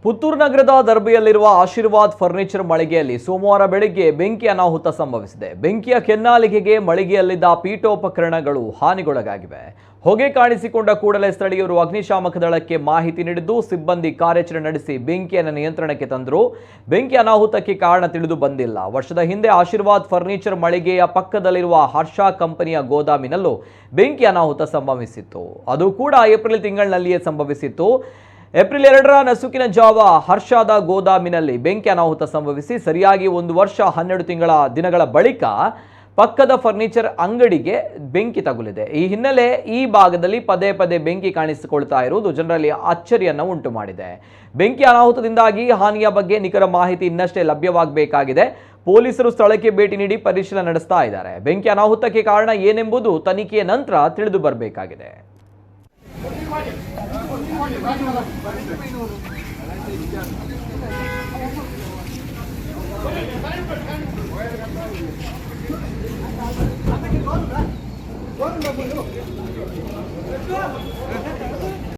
ಪುತ್ತೂರು ನಗರದ ದರ್ಬೆಯಲ್ಲಿರುವ ಆಶೀರ್ವಾದ್ ಫರ್ನಿಚರ್ ಮಳಿಗೆಯಲ್ಲಿ ಸೋಮವಾರ ಬೆಳಗ್ಗೆ ಬೆಂಕಿ ಅನಾಹುತ ಸಂಭವಿಸಿದೆ. ಬೆಂಕಿಯ ಕೆನ್ನಾಲಿಗೆಗೆ ಮಳಿಗೆಯಲ್ಲಿದ್ದ ಪೀಠೋಪಕರಣಗಳು ಹಾನಿಗೊಳಗಾಗಿವೆ. ಹೊಗೆ ಕಾಣಿಸಿಕೊಂಡ ಕೂಡಲೇ ಸ್ಥಳೀಯರು ಅಗ್ನಿಶಾಮಕ ದಳಕ್ಕೆ ಮಾಹಿತಿ ನೀಡಿದ್ದು ಸಿಬ್ಬಂದಿ ಕಾರ್ಯಾಚರಣೆ ನಡೆಸಿ ಬೆಂಕಿಯನ್ನು ನಿಯಂತ್ರಣಕ್ಕೆ ತಂದರು. ಬೆಂಕಿ ಅನಾಹುತಕ್ಕೆ ಕಾರಣ ತಿಳಿದು ಬಂದಿಲ್ಲ. ವರ್ಷದ ಹಿಂದೆ ಆಶೀರ್ವಾದ್ ಫರ್ನಿಚರ್ ಮಳಿಗೆಯ ಪಕ್ಕದಲ್ಲಿರುವ ಹರ್ಷ ಕಂಪನಿಯ ಗೋದಾಮಿನಲ್ಲೂ ಬೆಂಕಿ ಅನಾಹುತ ಸಂಭವಿಸಿತ್ತು. ಅದು ಕೂಡ ಏಪ್ರಿಲ್ ತಿಂಗಳಿನಲ್ಲಿಯೇ ಸಂಭವಿಸಿತ್ತು. ಏಪ್ರಿಲ್ 2ರ ನಸುಕಿನ ಜಾವ ಹರ್ಷದ ಗೋದಾಮಿನಲ್ಲಿ ಬೆಂಕಿ ಅನಾಹುತ ಸಂಭವಿಸಿ ಸರಿಯಾಗಿ 1 ವರ್ಷ 12 ದಿನಗಳ ಬಳಿಕ ಪಕ್ಕದ ಫರ್ನಿಚರ್ ಅಂಗಡಿಗೆ ಬೆಂಕಿ ತಗುಲಿದೆ. ಈ ಹಿನ್ನೆಲೆ ಈ ಭಾಗದಲ್ಲಿ ಪದೇ ಪದೇ ಬೆಂಕಿ ಕಾಣಿಸಿಕೊಳ್ತಾ ಇರುವುದು ಜನರಲ್ಲಿ ಅಚ್ಚರಿಯನ್ನು ಉಂಟು ಮಾಡಿದೆ. ಬೆಂಕಿ ಅನಾಹುತದಿಂದಾಗಿ ಹಾನಿಯ ಬಗ್ಗೆ ನಿಖರ ಮಾಹಿತಿ ಇನ್ನಷ್ಟೇ ಲಭ್ಯವಾಗಬೇಕಾಗಿದೆ. ಪೊಲೀಸರು ಸ್ಥಳಕ್ಕೆ ಭೇಟಿ ನೀಡಿ ಪರಿಶೀಲನೆ ನಡೆಸ್ತಾ ಇದ್ದಾರೆ. ಬೆಂಕಿ ಅನಾಹುತಕ್ಕೆ ಕಾರಣ ಏನೆಂಬುದು ತನಿಖೆಯ ನಂತರ ತಿಳಿದು ಬರಬೇಕಾಗಿದೆ.